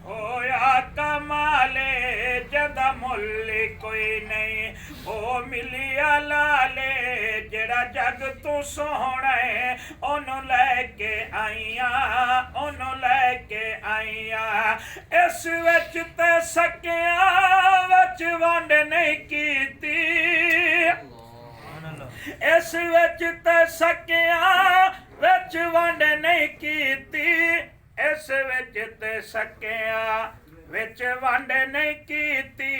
होया कमाले जदा मुल कोई नहीं ओ मिलिया लाले जेड़ा जग तू सोहना है ओनू लैके आईया ओनू लैके आईया इस विच ते सकिया विच वंड नहीं कीती इस विच ते सकिया विच वंड नहीं कीती इस विच ते सकिया विच वंड नहीं कीती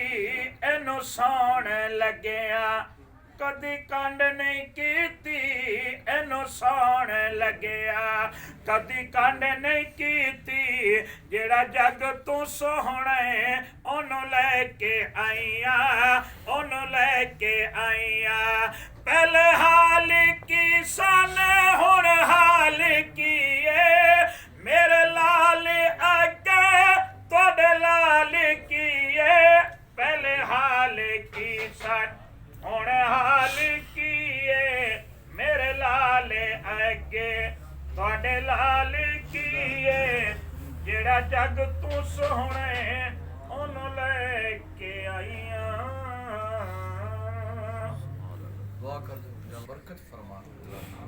इनू सौण लग्या कदी कंड नहीं कीती इनू सौण लग्या कदी कंड नहीं कीती जेड़ा जग तू सोहना है ओनू लैके आईया ओनू लैके आईया पहले हाल की सन हुण हाल की मेरे लाल अगे तुहाडे लाल की पहले हाल की सन हुण हाल की मेरे लाल अगे तुहाडे लाल की जेड़ा जग तू सोहना ओनू लैके आईया दुआ कर दो या बरकत फरमा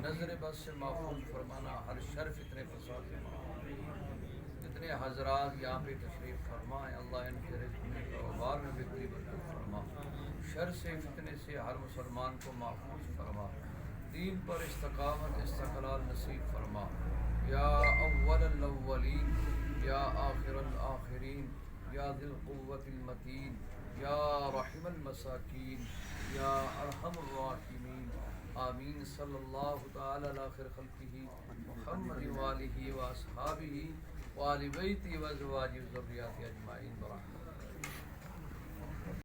नजर बस से महफूज फरमाना हर शर फितने फसाद जितने हजरात यहाँ पे तशरीफ फरमाए अल्लाह इनके रिज़्क़ में कारोबार में बिगड़ी बरकत फरमा शर से फितने से हर मुसलमान को महफूज फरमा दीन पर इस्तकामत इस्तक़लाल नसीब फरमा या अव्वल अव्वलीन या आखिर आखिरीन या दिल क़ुव्वतिल मतीन या रहीमल मसाकीन या अरहमुर राहिमीन आमीन सल्लल्लाहु तआला अला खैर खल्क़िही मुहम्मद व आलिही व अस्हाबिही व आलि बैति व अज़वाजिही व ज़ुर्रिय्यातिही अजमाइन बरहमतिक।